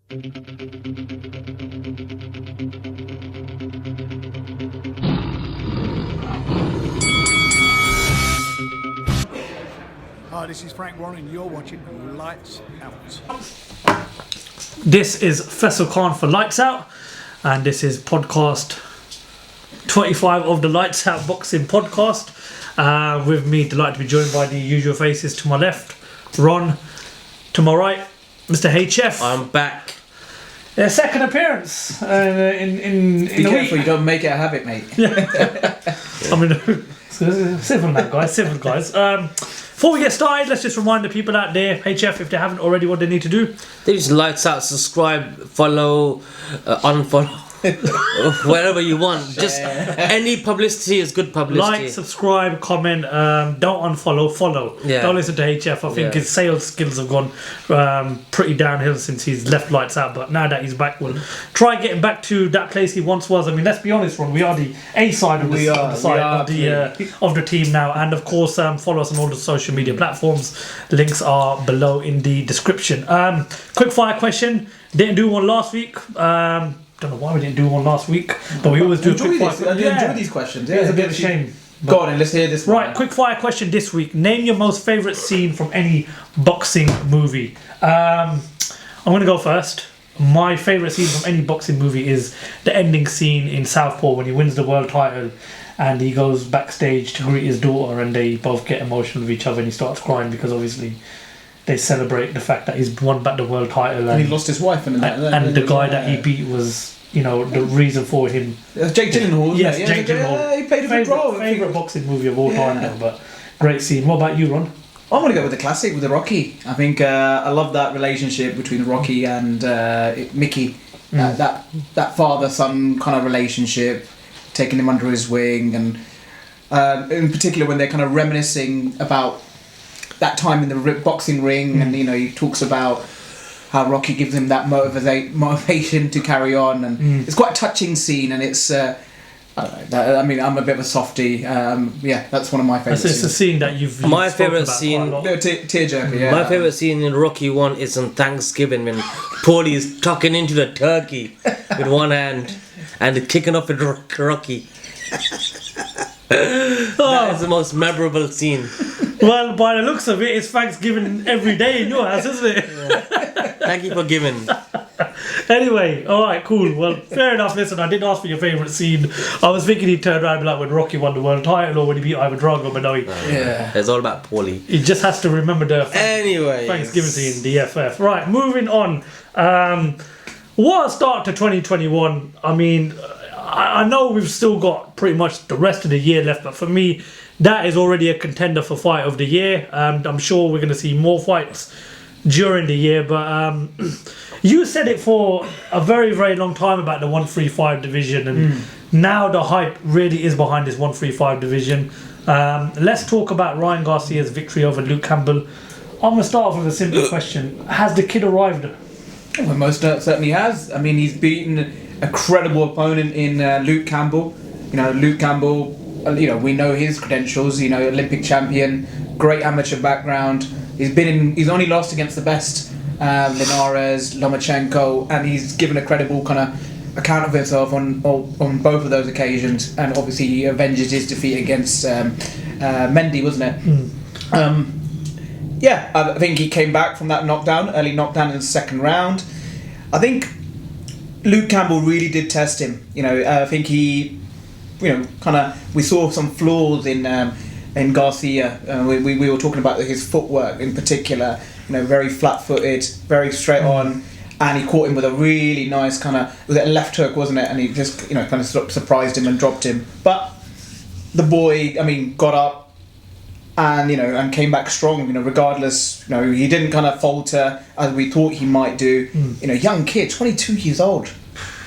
Hi, this is Frank Warren. You're watching Lights Out. This is Faisal Khan for Lights Out, and this is podcast 25 of the Lights Out Boxing podcast. With me, delighted to be joined by the usual faces. To my left, Ron. To my right, Mr. HF. I'm back. Second appearance in Be the careful, week. you don't make it a habit, mate. I mean, civil now, guys. Civil, guys. Before we get started, let's just remind the people out there, HF, if they haven't already, what they need to do. They just lights out, subscribe, follow, unfollow, wherever you want. Just any publicity is good publicity. Like, subscribe, comment, don't unfollow, follow. Yeah. Don't listen to HF. I think his sales skills have gone pretty downhill since he's left Lights Out, but now that he's back, we'll try getting back to that place he once was. I mean, let's be honest, Ron, we are the A side of the team now, and of course follow us on all the social media platforms. Links are below in the description. Quick fire question, didn't do one last week. Don't know why we didn't do one last week, but we always do a quick fire. I do enjoy these questions. It's a bit of a shame. Go on and let's hear this one. Right, quick fire question this week. Name your most favourite scene from any boxing movie. I'm going to go first. My favourite scene from any boxing movie is the ending scene in Southpaw when he wins the world title and he goes backstage to greet his daughter and they both get emotional with each other and he starts crying because obviously they celebrate the fact that he's won back the world title And he lost his wife and the guy that he beat was, you know, the reason for him. Jake Gyllenhaal, wasn't Yes, it? Jake Gyllenhaal. He played a good role. Favourite boxing movie of all time, though, but great scene. What about you, Ron? I'm going to go with the classic, with the Rocky. I think I love that relationship between Rocky and Mickey. That father-son kind of relationship, taking him under his wing, and in particular when they're kind of reminiscing about that time in the boxing ring, and you know he talks about how Rocky gives him that motivation to carry on, and it's quite a touching scene, and it's I mean, I'm a bit of a softie. That's one of my favourite scenes. It's a scene that you've My spoken favourite about scene- quite a lot. Tearjerker, yeah. My favourite scene in Rocky 1 is on Thanksgiving when Paulie is tucking into the turkey with one hand and kicking off with Rocky. That is the most memorable scene. Well, by the looks of it, it's Thanksgiving every day in your house, isn't it? Thank you for giving. Anyway, alright, cool. Well, fair enough. Listen, I didn't ask for your favourite scene. I was thinking he'd turn around and be like when Rocky won the world title or when he beat Ivan Drago, but no, It's all about Paulie. he just has to remember the Anyway, Thanksgiving scene, the FF. Right, moving on. What a start to 2021. I mean, I know we've still got pretty much the rest of the year left, but for me, that is already a contender for fight of the year. I'm sure we're going to see more fights during the year, but you said it for a very, very long time about the 135 division, and now the hype really is behind this 135 division. Let's talk about Ryan Garcia's victory over Luke Campbell. I'm going to start off with a simple question. Has the kid arrived? Well, most certainly has. I mean, he's beaten a credible opponent in Luke Campbell. You know, Luke Campbell, we know his credentials, Olympic champion, great amateur background. He's only lost against the best, Linares, Lomachenko, and he's given a credible kind of account of himself on both of those occasions, and obviously he avenges his defeat against Mendy, wasn't it? I think he came back from that early knockdown in the second round. I think Luke Campbell really did test him. I think he, we saw some flaws in Garcia. We were talking about his footwork in particular. Very flat-footed, very straight on, and he caught him with a really nice was it a left hook, wasn't it? And he just kind of surprised him and dropped him. But the boy, got up and came back strong. Regardless, he didn't kind of falter as we thought he might do. Young kid, 22 years old.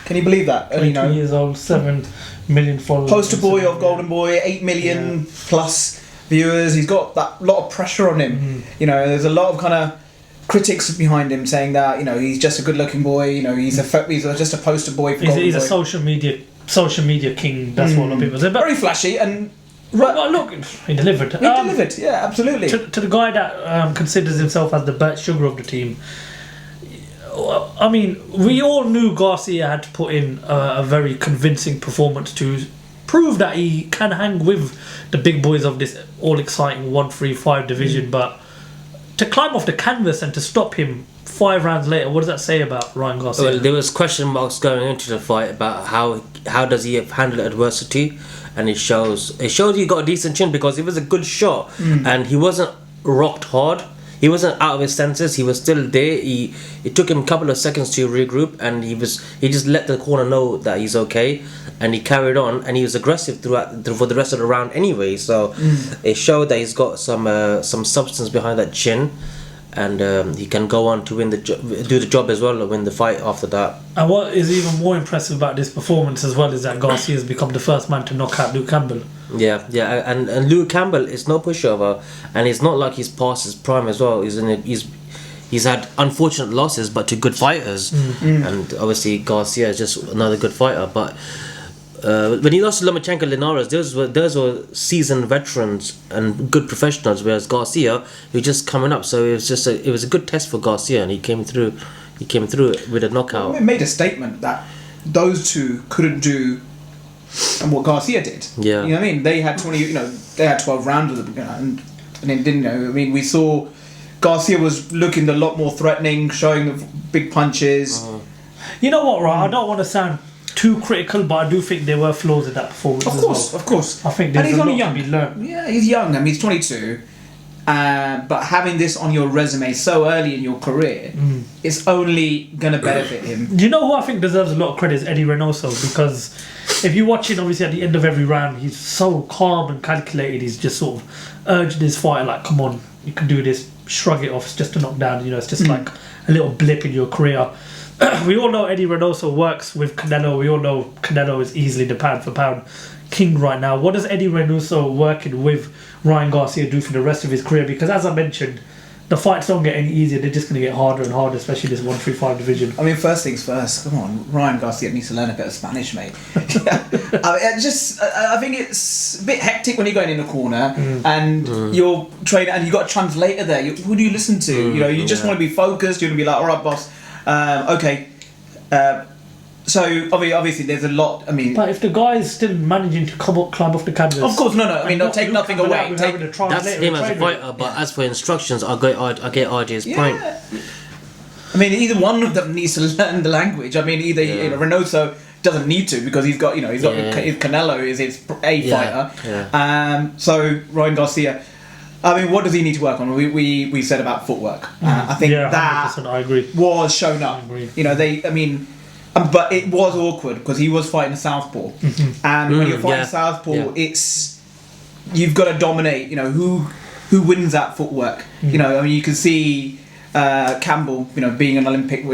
Can you believe that? 22 years old, 7 million followers. Poster boy of Golden Boy, 8 million plus viewers. He's got that lot of pressure on him. There's a lot of kind of critics behind him saying that he's just a good-looking boy. He's just a poster boy for Golden Boy. He's a social media king. That's what a lot of people say. But very flashy and. Well, look, he delivered. He delivered, yeah, absolutely. To the guy that considers himself as the Bert Sugar of the team, I mean, we all knew Garcia had to put in a very convincing performance to prove that he can hang with the big boys of this all-exciting 135 division. But to climb off the canvas and to stop him 5 rounds later, what does that say about Ryan Garcia? Well, there was question marks going into the fight about how does he handle adversity, and it shows he got a decent chin, because it was a good shot and he wasn't rocked hard. He wasn't out of his senses. He was still there. It took him a couple of seconds to regroup, and he just let the corner know that he's okay, and he carried on, and he was aggressive for the rest of the round anyway. So it showed that he's got some substance behind that chin, and he can go on to do the job as well, win the fight after that. And what is even more impressive about this performance as well is that Garcia has become the first man to knock out Luke Campbell. Yeah, and Luke Campbell is no pushover, and it's not like he's past his prime as well. He's had unfortunate losses, but to good fighters, and obviously Garcia is just another good fighter. But when he lost to Lomachenko, Linares, those were seasoned veterans and good professionals, whereas Garcia, he was just coming up. So it was a good test for Garcia, and he came through. He came through with a knockout. It made a statement that those two couldn't do. And what Garcia did, Yeah. You know what I mean? They had 12 rounds with them, and it didn't. I mean, we saw Garcia was looking a lot more threatening, showing the big punches. You know what, right? I don't want to sound too critical, but I do think there were flaws in that performance. Of course. I think And there's he's a only lot young. to be learned. Yeah, he's young. I mean, he's 22. But having this on your resume so early in your career, it's only going to benefit him. Do you know who I think deserves a lot of credit is Eddie Reynoso, because if you're watching, obviously at the end of every round, he's so calm and calculated. He's just sort of urging his fighter, like, come on, you can do this, shrug it off, it's just a knockdown, it's just like a little blip in your career. We all know Eddie Reynoso works with Canelo. We all know Canelo is easily the pound for pound king right now. What does Eddie Reynoso working with Ryan Garcia do for the rest of his career? Because as I mentioned, the fights don't get any easier, they're just going to get harder and harder, especially this 135 division. I mean, first things first, come on, Ryan Garcia needs to learn a bit of Spanish, mate. I think it's a bit hectic when you're going in a corner and you're training and you've got a translator there. Who do you listen to? You just want to be focused, you want to be like, all right, boss, okay. So obviously there's a lot. I mean, but if the guy is still managing to climb off the canvas, of course, no. I mean, don't take nothing away. That's him as a fighter, but as for instructions, I get RJ's point. I mean, either one of them needs to learn the language. I mean, either Reynoso doesn't need to because he's got his Canelo is his fighter. Yeah. So Ryan Garcia. I mean, what does he need to work on? We said about footwork. I think that 100%, I agree. was shown up. But it was awkward because he was fighting a southpaw, and when you're fighting southpaw, you've got to dominate. Who wins that footwork? I mean, you can see Campbell, being an Olympic,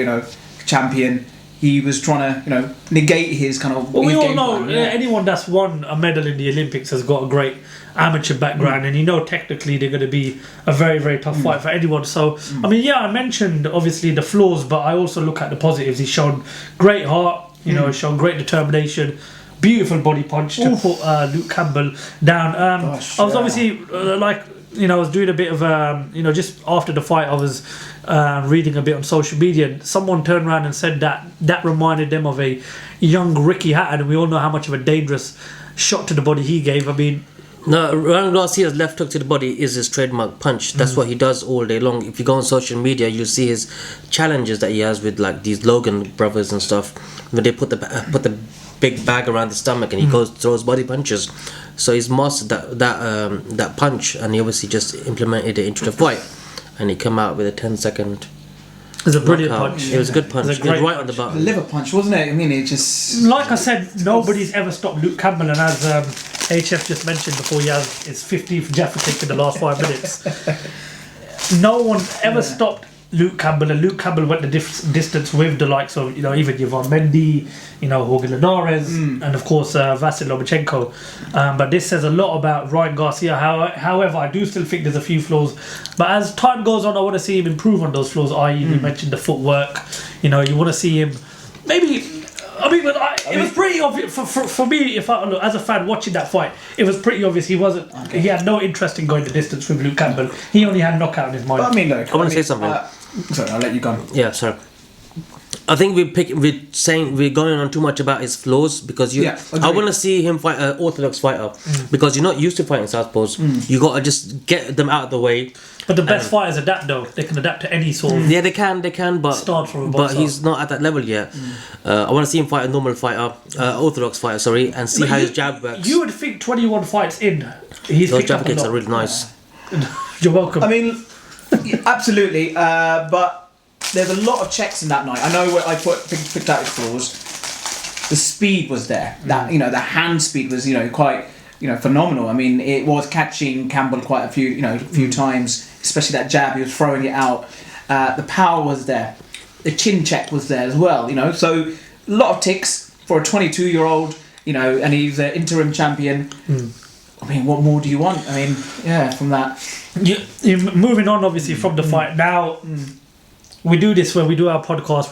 champion. He was trying to, negate his kind of. Well, we all game know plan, anyone that's won a medal in the Olympics has got a great amateur background, and technically they're going to be a very, very tough fight for anyone. So, I mean, I mentioned obviously the flaws, but I also look at the positives. He's shown great heart, he's shown great determination, beautiful body punch to put Luke Campbell down. I was obviously I was doing a bit of just after the fight, I was reading a bit on social media, and someone turned around and said that reminded them of a young Ricky Hatton, and we all know how much of a dangerous shot to the body he gave. I mean, no, Ryan Garcia's left hook to the body is his trademark punch. That's what he does all day long. If you go on social media, you'll see his challenges that he has with like these Logan brothers and stuff, when they put the big bag around the stomach and he throws body punches. So he's mastered that punch, and he obviously just implemented it into the fight, and he came out with a 10-second. It was a brilliant punch. It was a good punch. It was right on the button. A liver punch, wasn't it? I mean, it just. Like I said, nobody's ever stopped Luke Campbell, and as HF just mentioned before, he has his 15th Jaffa kick in the last 5 minutes. No one ever stopped Luke Campbell, and Luke Campbell went the distance with the likes of even Yvonne Mendy, Jorge Linares, and of course Vasyl Lomachenko. But this says a lot about Ryan Garcia. However, I do still think there's a few flaws. But as time goes on, I want to see him improve on those flaws. I.e., you mentioned the footwork. You want to see him maybe. I mean, it was pretty obvious for me. If as a fan watching that fight, it was pretty obvious he wasn't. Okay. He had no interest in going the distance with Luke Campbell. He only had knockout in his mind. But I mean, look, I want to say something. Sorry, I'll let you go. Yeah, sorry. I think we're going on too much about his flaws because Yeah, I want to see him fight an orthodox fighter because you're not used to fighting southpaws. You got to just get them out of the way. But the best fighters adapt though. They can adapt to any sort of... Yeah, they can, but Start from a but boxer. he's not at that level yet. I want to see him fight a normal fighter, orthodox fighter, sorry, and see But how you- his jab works. You would think 21 fights in, he's Those picked up jab a kicks lot. are really nice. You're welcome. I mean, yeah, absolutely. But there's a lot of checks in that night. I know what I picked out his flaws. The speed was there. That the hand speed was quite phenomenal. I mean, it was catching Campbell quite a few times, especially that jab. He was throwing it out. The power was there. The chin check was there as well. So a lot of ticks for a 22-year-old. And he's an interim champion. I mean, what more do you want? I mean, yeah, from that. Moving on, obviously, from the fight. Now, we do this when we do our podcast.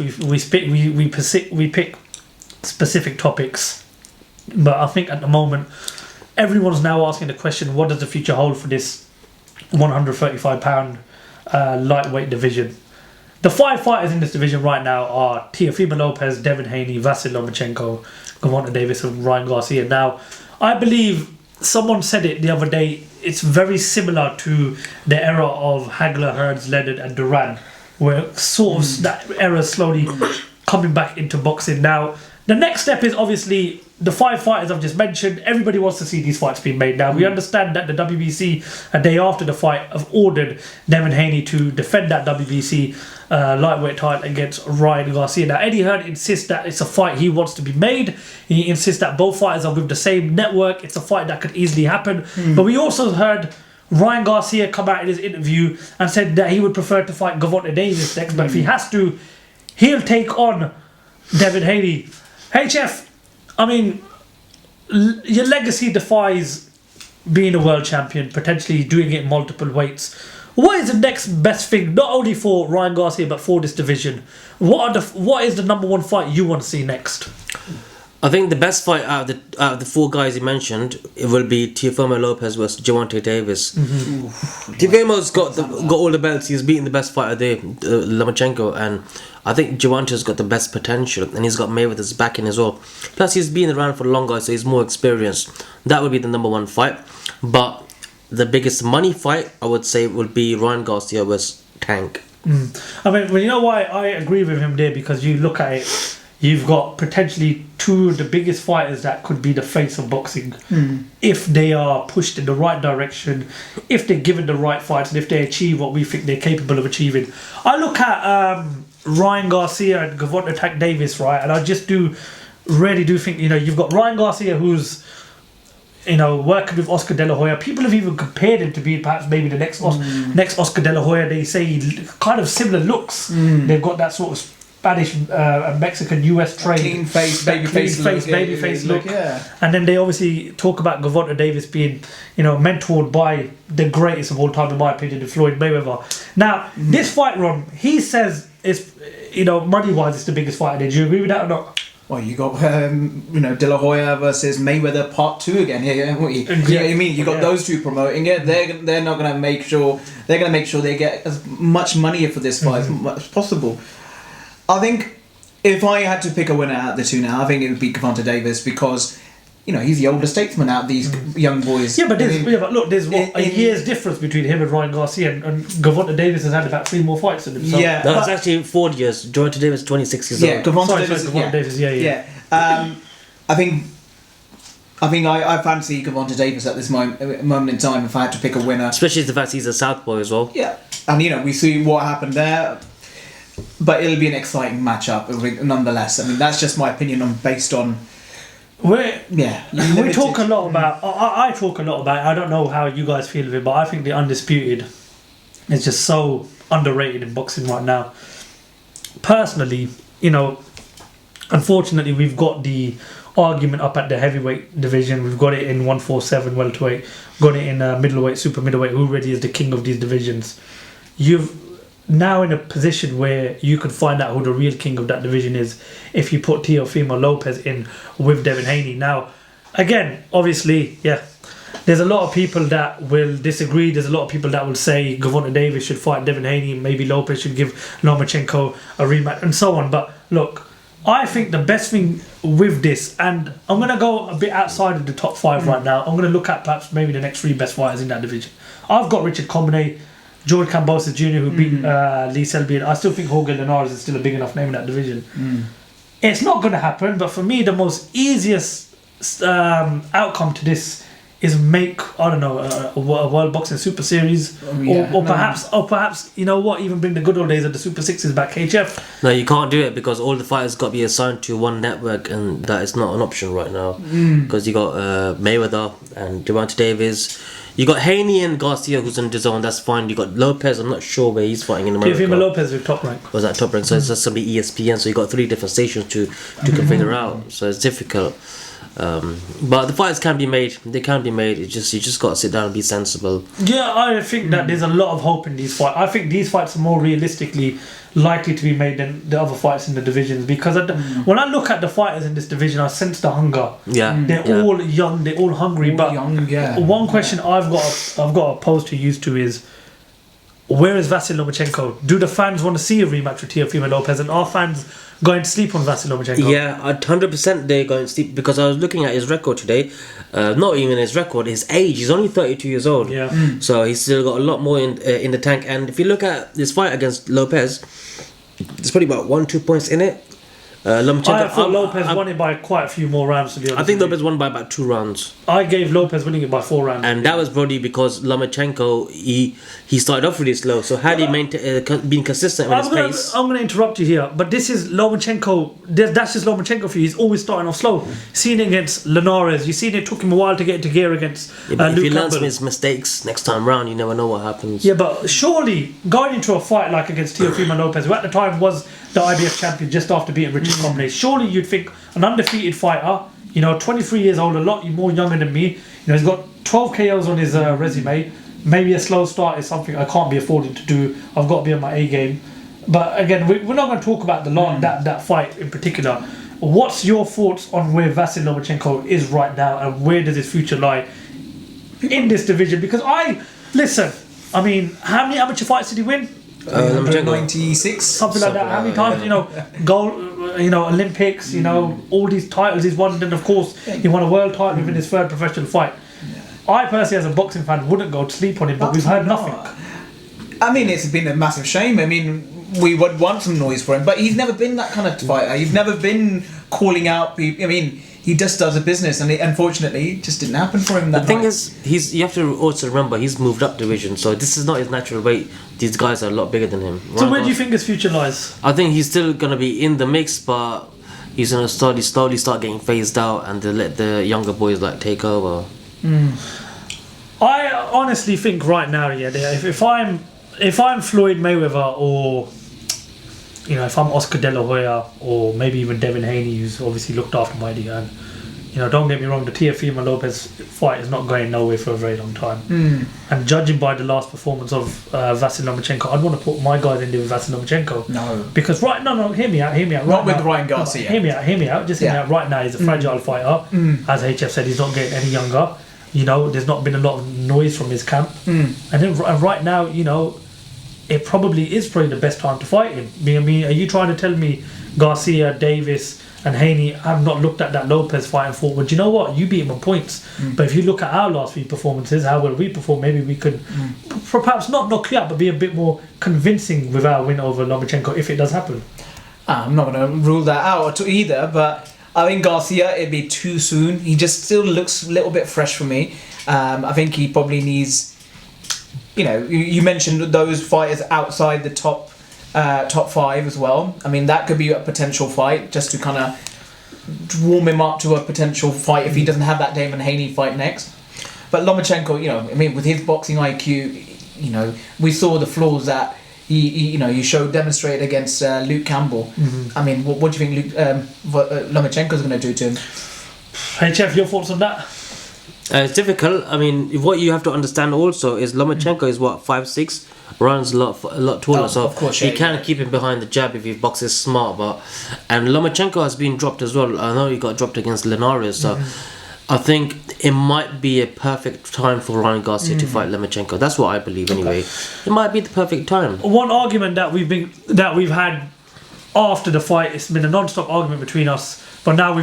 We pick specific topics, but I think at the moment, everyone's now asking the question: what does the future hold for this 135-pound lightweight division? The 5 fighters in this division right now are Teofimo Lopez, Devin Haney, Vasyl Lomachenko, Gervonta Davis, and Ryan Garcia. Now, I believe someone said it the other day. It's very similar to the era of Hagler, Hearns, Leonard, and Duran, where sort of that era is slowly coming back into boxing. Now, the next step is obviously the 5 fighters I've just mentioned. Everybody wants to see these fights being made. Now, we understand that the WBC, a day after the fight, have ordered Devin Haney to defend that WBC lightweight title against Ryan Garcia. Now, Eddie Hearn insists that it's a fight he wants to be made. He insists that both fighters are with the same network. It's a fight that could easily happen. But we also heard Ryan Garcia come out in his interview and said that he would prefer to fight Gervonta Davis next. But if he has to, he'll take on Devin Haney. HF, I mean, your legacy defies being a world champion, potentially doing it in multiple weights. What is the next best thing, not only for Ryan Garcia, but for this division? What is the number one fight you want to see next? I think the best fight out of the 4 guys you mentioned, it will be Teofimo Lopez versus Gervonta Davis. Teofimo's got all the belts. He's beaten the best fighter there, Lomachenko, and I think Gervonta's got the best potential, and he's got Mayweather's backing as well. Plus, he's been around for longer, so he's more experienced. That would be the number one fight. But the biggest money fight, I would say, would be Ryan Garcia versus Tank. I mean, well, you know why I agree with him there? Because you look at it, you've got potentially 2 of the biggest fighters that could be the face of boxing if they are pushed in the right direction, if they're given the right fights, and if they achieve what we think they're capable of achieving. I look at Ryan Garcia and Gervonta Tank Davis, right, and I just really do think, you've got Ryan Garcia who's working with Oscar De La Hoya. People have even compared him to be perhaps maybe the next Oscar De La Hoya. They say kind of similar looks. They've got that sort of Spanish Mexican US trade, Clean face, babyface look. Yeah. And then they obviously talk about Gervonta Davis being mentored by the greatest of all time, in my opinion, Floyd Mayweather. Now this fight, Ron, he says is money wise it's the biggest fight. Did you agree with that or not? Well, you got De La Hoya versus Mayweather Part 2 again. Yeah, what you know what I mean. You got those two promoting it. They're not going to make sure they get as much money for this fight as much as possible. I think if I had to pick a winner out of the 2 now, I think it would be Gervonta Davis because he's the older statesman out of these young boys. Yeah, but there's a year's difference between him and Ryan Garcia, and Gervonta Davis has had about 3 more fights than him. So. Yeah, That's actually 4 years. Gervonta Davis 26 years old. Gervonta Davis. Yeah. I think I fancy Gervonta Davis at this moment in time. If I had to pick a winner, Especially the fact he's a southpaw as well. yeah, and we see what happened there. But it'll be an exciting matchup, nonetheless. I mean, that's just my opinion based on. We limited. talk a lot about. I talk a lot about it. I don't know how you guys feel of it, but I think the Undisputed is just so underrated in boxing right now. Personally, unfortunately, we've got the argument up at the heavyweight division. We've got it in 147 welterweight, got it in middleweight, super middleweight. Who really is the king of these divisions? You've now in a position where you can find out who the real king of that division is if you put Teofimo Lopez in with Devin Haney. Now, again, obviously, there's a lot of people that will disagree. There's a lot of people that will say Gervonta Davis should fight Devin Haney, maybe Lopez should give Lomachenko a rematch, and so on. But look, I think the best thing with this, and I'm going to go a bit outside of the top 5 right now. I'm going to look at perhaps maybe the next 3 best fighters in that division. I've got Richard Combinay, George Kambosos Jr., who beat Lee Selby, and I still think Jorge Linares is still a big enough name in that division. It's not going to happen, but for me, the most easiest outcome to this is make, I don't know, a World Boxing Super Series, or perhaps you know what, even bring the good old days of the Super Sixes back. HF. No, you can't do it because all the fighters got to be assigned to one network, and that is not an option right now. Because you got Mayweather and Gervonta Davis. You got Haney and Garcia, who's on DAZN, that's fine. You got Lopez, I'm not sure where he's fighting in America. Teofimo Lopez with Top Rank. Was that Top Rank? So it's just going to be ESPN, so you got 3 different stations to figure out. So it's difficult. But the fights can be made. They can be made. You just got to sit down and be sensible. Yeah, I think that there's a lot of hope in these fights. I think these fights are more realistically likely to be made than the other fights in the divisions, because when I look at the fighters in this division, I sense the hunger. They're all young. They're all hungry. One question I've got to pose to you two is, where is Vasyl Lomachenko? Do the fans want to see a rematch with Teofimo Lopez, and are fans going to sleep on Vasyl Lomachenko? Yeah, 100% they're going to sleep, because I was looking at his record today. Not even his record, his age. He's only 32 years old. So he's still got a lot more in the tank. And if you look at this fight against Lopez, there's probably about 1-2 points in it. Lomachenko, I thought Lopez won it by quite a few more rounds, to be honest. I think Lopez won by about 2 rounds. I gave Lopez winning it by 4 rounds. And that was probably because Lomachenko, he started off really slow. So had he been consistent with his pace... I'm going to interrupt you here, but this is Lomachenko. That's just Lomachenko for you. He's always starting off slow. Seen it against Linares. You've seen it took him a while to get into gear against Luke Campbell. If he learns from his mistakes next time round, you never know what happens. Yeah, but surely going into a fight like against Teofimo Lopez, who at the time was the IBF champion just after beating Richard Combinay, surely you'd think an undefeated fighter, 23 years old, a lot more younger than me, he's got 12 KOs on his resume. Maybe a slow start is something I can't be affording to do. I've got to be on my A game. But again, we're not going to talk about that fight in particular. What's your thoughts on where Vasyl Lomachenko is right now, and where does his future lie in this division? Because how many amateur fights did he win? 96, something like that. How many times, gold, Olympics, all these titles he's won. Then of course he won a world title within his 3rd professional fight. I personally, as a boxing fan, wouldn't go to sleep on him, but we've heard nothing. I mean, it's been a massive shame. I mean, we would want some noise for him, but he's never been that kind of fighter. He's never been calling out people. I mean, he just does a business, and unfortunately, it just didn't happen for him. The thing is, you have to also remember he's moved up division, so this is not his natural weight. These guys are a lot bigger than him. So where do you think his future lies? I think he's still gonna be in the mix, but he's gonna slowly start getting phased out, and to let the younger boys take over. I honestly think right now, if I'm Floyd Mayweather, or if I'm Oscar De La Hoya, or maybe even Devin Haney, who's obviously looked after by the end, don't get me wrong, the Teofimo Lopez fight is not going nowhere for a very long time. And judging by the last performance of Vasyl Lomachenko, I'd want to put my guys in there with Vasyl Lomachenko. No. Because hear me out. Not with Ryan Garcia. Hear me out. Just hear me out. Right now, he's a fragile fighter. As HF said, he's not getting any younger. There's not been a lot of noise from his camp. And then right now, it probably is the best time to fight him. I mean, are you trying to tell me Garcia, Davis, and Haney have not looked at that Lopez fight and thought, well, do you know what? You beat him on points. But if you look at our last few performances, how well we performed, maybe we could perhaps not knock you out, but be a bit more convincing with our win over Lomachenko if it does happen. I'm not going to rule that out either, but I think Garcia, it'd be too soon. He just still looks a little bit fresh for me. I think he probably needs... you mentioned those fighters outside the top 5 as well. I mean, that could be a potential fight, just to kind of warm him up to a potential fight if he doesn't have that Damon Haney fight next. But Lomachenko, with his boxing IQ, we saw the flaws that he demonstrated against Luke Campbell. I mean, what do you think Lomachenko's going to do to him? HF, your thoughts on that? It's difficult. I mean, what you have to understand also is Lomachenko is 5'6", runs a lot taller, so of course, he can keep him behind the jab if he boxes smart. And Lomachenko has been dropped as well. I know he got dropped against Linares, so I think it might be a perfect time for Ryan Garcia to fight Lomachenko. That's what I believe anyway. It might be the perfect time. One argument that we've had after the fight, it's been a non-stop argument between us, but now we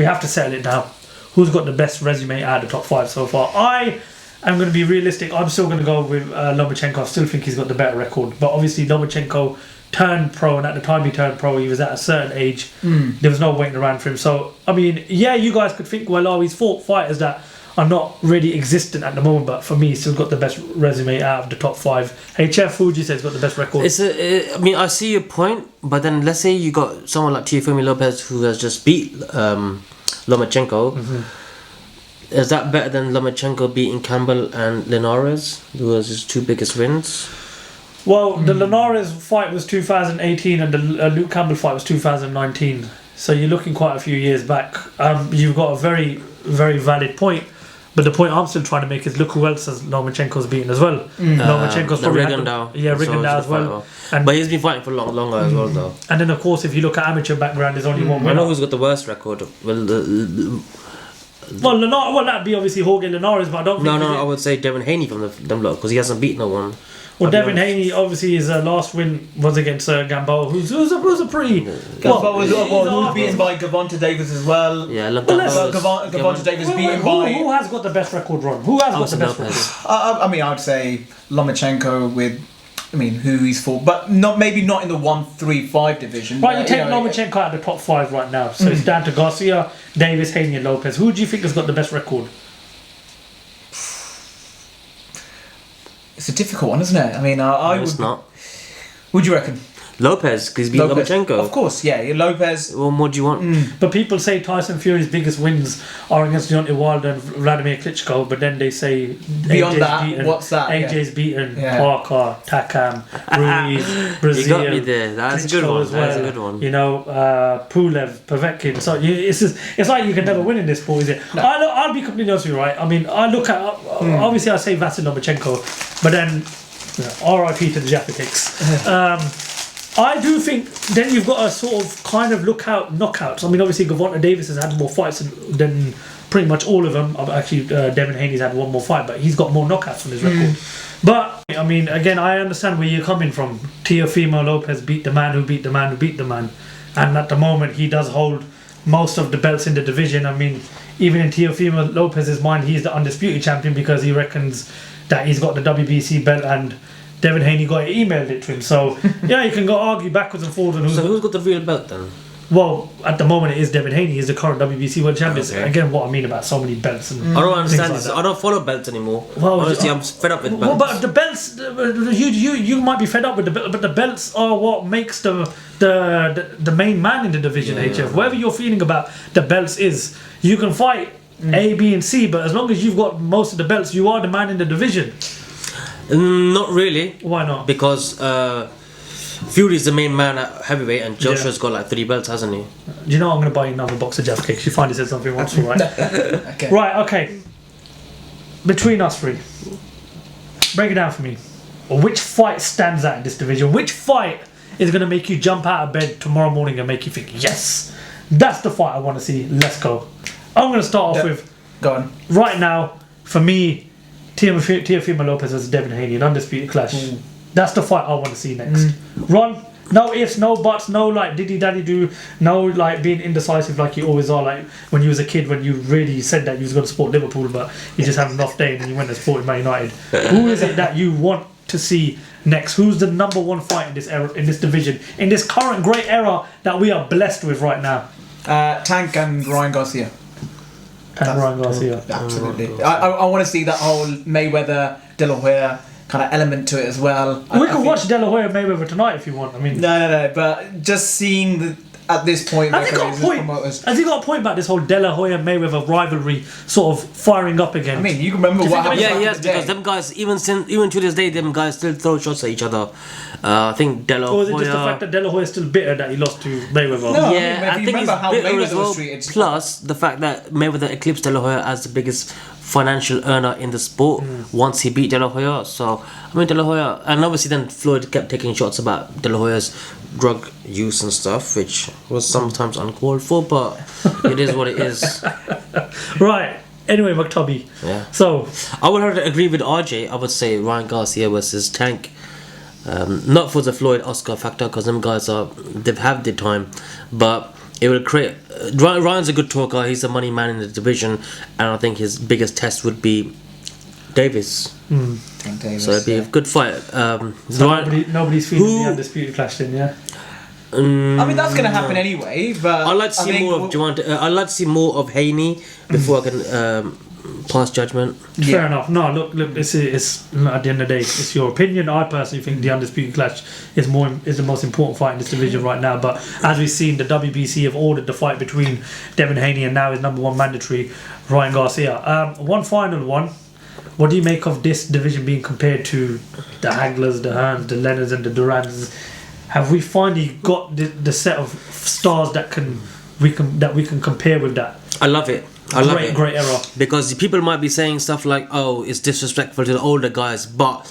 have to settle it down. Who's got the best resume out of the top 5 so far? I am going to be realistic. I'm still going to go with Lomachenko. I still think he's got the better record, but obviously Lomachenko turned pro, and at the time he turned pro, he was at a certain age. There was no waiting around for him. So I mean, yeah, you guys could think, well, he's fought fighters that are not really existent at the moment, but for me, he's still got the best resume out of the top 5. HF, who would you say has got the best record? I mean, I see your point, but then let's say you got someone like Teofimo Lopez who has just beat Lomachenko. Is that better than Lomachenko beating Campbell and Linares, who was his 2 biggest wins? Well, the Linares fight was 2018 and the Luke Campbell fight was 2019. So you're looking quite a few years back. You've got a very, very valid point. But the point I'm still trying to make is look who else has Lomachenko's beaten as well. Lomachenko's probably Rigondeaux. Rigondeaux as well. And, but he's been fighting for longer as well, though. And then, of course, if you look at amateur background, there's only one winner. I know who's got the worst record. Well, that'd be obviously Jorge Linares, but I don't think... No, I would say Devin Haney from them lot, because he hasn't beaten no one. Well, Devin Haney, obviously, his last win was against Gamboa, who's a pretty... Gamboa was beaten by Gervonta Davis as well. Yeah, Gervonta Davis beaten by... Who has got the best record, Ron? Who has got the best record? I mean, I'd say Lomachenko with... I mean, who he's fought, but maybe not in the 1-3-5 division. Right, you take Lomachenko out of the top 5 right now. So it's down to Garcia, Davis, Haney and Lopez. Who do you think has got the best record? It's a difficult one, isn't it? I mean, It's not. Would you reckon? Lopez, because he's beat Lomachenko. Of course, yeah. Lopez. Well, what do you want? But people say Tyson Fury's biggest wins are against Deontay Wilder and Vladimir Klitschko, but then they say beyond that, what's that? AJ's beaten Parker, Takam, Ruiz, Brazil. You got me there. That's a good one. That's a good one. You know, Pulev, Povetkin. So it's like you can never win in this sport, is it? No. I'll be completely honest with you, right? I mean, I look at obviously I say Vasyl Lomachenko, but then RIP to the Jaffa Cakes. I do think then you've got to sort of kind of look out knockouts. I mean, obviously Gervonta Davis has had more fights than pretty much all of them. Actually, Devin Haney's had one more fight, but he's got more knockouts on his record. But I mean, again, I understand where you're coming from. Teofimo Lopez beat the man who beat the man who beat the man, and at the moment he does hold most of the belts in the division. I mean, even in Teofimo Lopez's mind, he's the undisputed champion because he reckons that he's got the WBC belt and Devin Haney emailed it to him. So yeah, you can go argue backwards and forwards on who's got the real belt then? Well, at the moment it is Devin Haney. He's the current WBC world champion. Okay. Again, what I mean about so many belts and I don't understand this. I don't follow belts anymore. Well, honestly, I'm fed up with belts. Well, but the belts, you might be fed up with the belt, but the belts are what makes the main man in the division. HF, whatever you're feeling about the belts is, you can fight A, B, and C, but as long as you've got most of the belts, you are the man in the division. Not really. Why not? Because Fury's the main man at heavyweight, and Joshua's got like 3 belts, hasn't he? Do you know I'm going to buy you another box of Jaffa Cakes? You finally said something once, right? Okay. Right, okay. Between us three, break it down for me. Which fight stands out in this division? Which fight is going to make you jump out of bed tomorrow morning and make you think, yes, that's the fight I want to see. Let's go. I'm going to start off with, go on. Right now, for me, Teofimo Lopez versus Devin Haney, an undisputed clash. That's the fight I want to see next. Ron, no ifs, no buts, no like diddy daddy do, no like being indecisive like you always are, like when you was a kid when you really said that you was going to support Liverpool but you just had an off day and you went to support Man United. Who is it that you want to see next? Who's the number one fight in this era, in this division, in this current great era that we are blessed with right now? Tank and Ryan Garcia. Ryan Garcia. Absolutely. I want to see that whole Mayweather De La Hoya kind of element to it as well. We can watch De La Hoya Mayweather tonight if you want. I mean, no. But just seeing at this point, has he got a point about this whole De La Hoya Mayweather rivalry sort of firing up again? I mean, you can remember what happened. Yeah, yes, because them guys, even to this day, them guys still throw shots at each other. I think De La Hoya. Or is it just the fact that De La Hoya is still bitter that he lost to Mayweather? No, yeah, I think he's bitter as well. Plus the fact that Mayweather eclipsed De La Hoya as the biggest financial earner in the sport once he beat De La Hoya. So I mean, De La Hoya, and obviously then Floyd kept taking shots about De La Hoya's drug use and stuff, which was sometimes uncalled for, but it is what it is. Right. Anyway, Maktabi. Yeah. So I would have to agree with RJ. I would say Ryan Garcia versus Tank. Not for the Floyd Oscar factor, because them guys they've had their time, but it will create. Ryan's a good talker. He's a money man in the division, and I think his biggest test would be Davis. Davis, So it'd be a good fight. nobody's feeling the undisputed clash then, yeah. I mean, that's going to happen anyway, but I'd like to see more of Javante. I'd like to see more of Haney before I can pass judgment. Fair enough. No, look. It's at the end of the day, it's your opinion. I personally think the undisputed clash is the most important fight in this division right now. But as we've seen, the WBC have ordered the fight between Devin Haney and now his number one mandatory, Ryan Garcia. One final one. What do you make of this division being compared to the Haglers, the Hearns, the Leonards, and the Durans? Have we finally got the set of stars that we can compare with that? I love it. Great era. Because people might be saying stuff like, "Oh, it's disrespectful to the older guys," but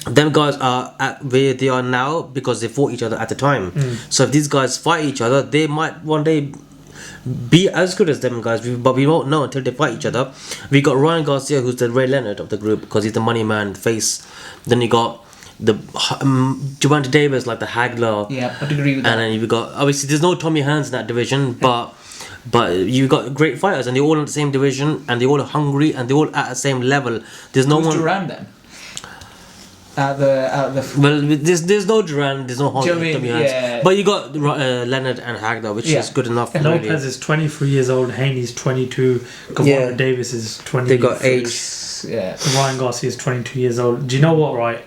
them guys are at where they are now because they fought each other at the time. So if these guys fight each other, they might one day be as good as them guys, but we won't know until they fight each other. We got Ryan Garcia, who's the Ray Leonard of the group because he's the money man face. Then you got the Javante Davis, like the Hagler. Yeah, I'd agree with that. And then you've got, obviously there's no Tommy Hearns in that division, but you've got great fighters and they're all in the same division and they're all hungry and they're all at the same level. There's no Who's one. Duran then? Out the Well, there's no Duran, there's no Do you know what I mean? Tommy Hearns, Yeah. but you got Leonard and Hagler, which is good enough. Lopez really. is 23 years old. Haney's 22. Kavana Yeah. Davis is 20. They got age. yeah. Ryan Garcia is 22 years old. Do you know what? Right,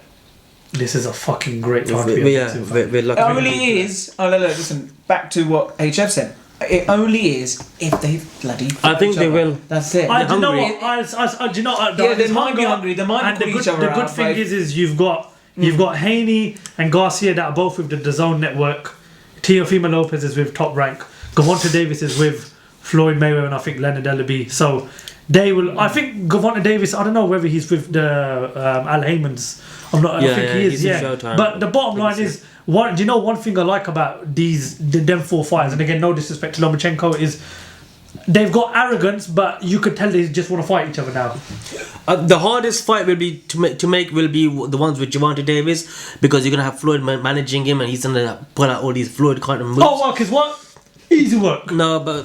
this is a fucking great time to be a boxing fan. We're lucky. It only is. Oh no, listen. Back to what HF said. It only is if they bloody. I think each they other. will. That's it. Do you know hungry. what? Do you know? Yeah, they might be hungry. They might And the call good, each other the good out, thing but- is you've got Haney and Garcia that are both with the DAZN network. Teofimo Lopez is with Top Rank. Gavante Davis is with Floyd Mayweather and I think Leonard Ellaby. So they will. I think Gavante Davis. I don't know whether he's with the Al Haymans. I think he is. he's in Yeah. Showtime. But the bottom line is. Do you know one thing I like about them four fighters, and again, no disrespect to Lomachenko, is they've got arrogance, but you could tell they just want to fight each other now. The hardest fight will be to make will be the ones with Javante Davis because you're gonna have Floyd managing him and he's gonna pull out all these Floyd kind of moves. Oh, well, because what? Easy work. No, but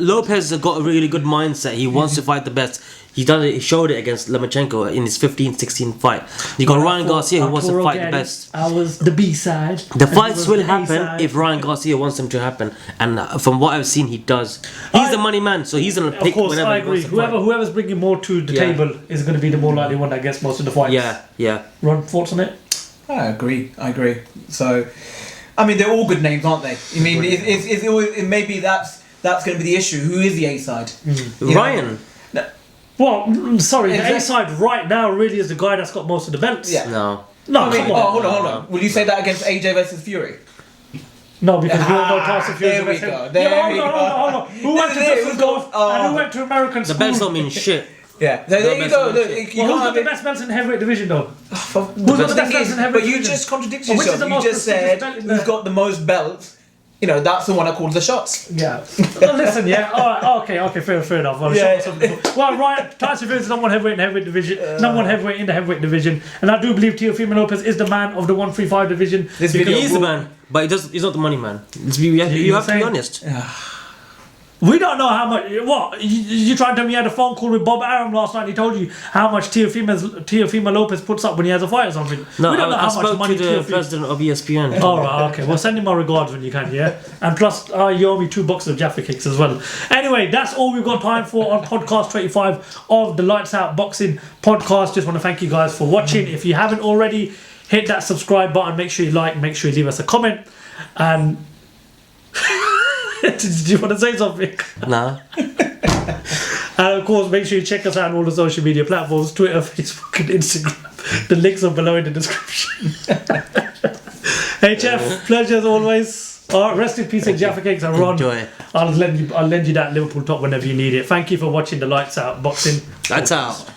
Lopez has got a really good mindset. He wants to fight the best. He done it. He showed it against Lomachenko in his 15-16 fight. You got Ryan Garcia who wants to fight the best. I was the B side. The fights will happen if Ryan Garcia wants them to happen, and from what I've seen, he does. He's the money man, so he's gonna pick. Of course, whenever I he wants agree. to fight. Whoever's bringing more to the table is going to be the more likely one that gets most of the fights. Yeah. Ron, thoughts on it? I agree. So, I mean, they're all good names, aren't they? I mean, maybe that's going to be the issue. Who is the A side? Ryan. Well, sorry, the Exactly. A side right now really is the guy that's got most of the belts. Yeah. No. No, I mean, come on. hold on. Will you say that against AJ versus Fury? No, because we all know Tyson Fury. there we go, there we hold on. Who went to Dusseldorf and who went to American The school? belts don't mean shit. Yeah. So there you go. Look, you Well, who's can't got have the it. best belts in the heavyweight division though? Who's got the best belts in heavyweight But you division? just contradicted Well, which is yourself. the You most just said prestigious belt in who's the- got the most belts. You know, that's the one that calls the shots. Yeah. Well, listen, yeah. All right. Okay. Fair enough. Well, Ryan, Tyson Fury is number one heavyweight in the heavyweight division. Number one heavyweight in the heavyweight division, and I do believe Teofimo Lopez is the man of the 135 division. This video He's the man, but he's not the money man. You have to be saying- honest. We don't know how much. What you trying to tell me? You had a phone call with Bob Arum last night. He told you how much Teofimo Lopez puts up when he has a fight or something. No, we don't know I how much spoke money to the Teofimo. president of ESPN. All right, okay. Well, send him my regards when you can, yeah. And plus, you owe me 2 boxes of Jaffa cakes as well. Anyway, that's all we've got time for on podcast 25 of the Lights Out Boxing podcast. Just want to thank you guys for watching. If you haven't already, hit that subscribe button. Make sure you like. Make sure you leave us a comment. And did you want to say something? Nah. And of course, make sure you check us out on all the social media platforms: Twitter, Facebook, and Instagram. The links are below in the description. HF, pleasure as always. All right, rest in peace, Jaffa Cakes and Ron. Enjoy. I'll lend you that Liverpool top whenever you need it. Thank you for watching the Lights Out Boxing. That's out.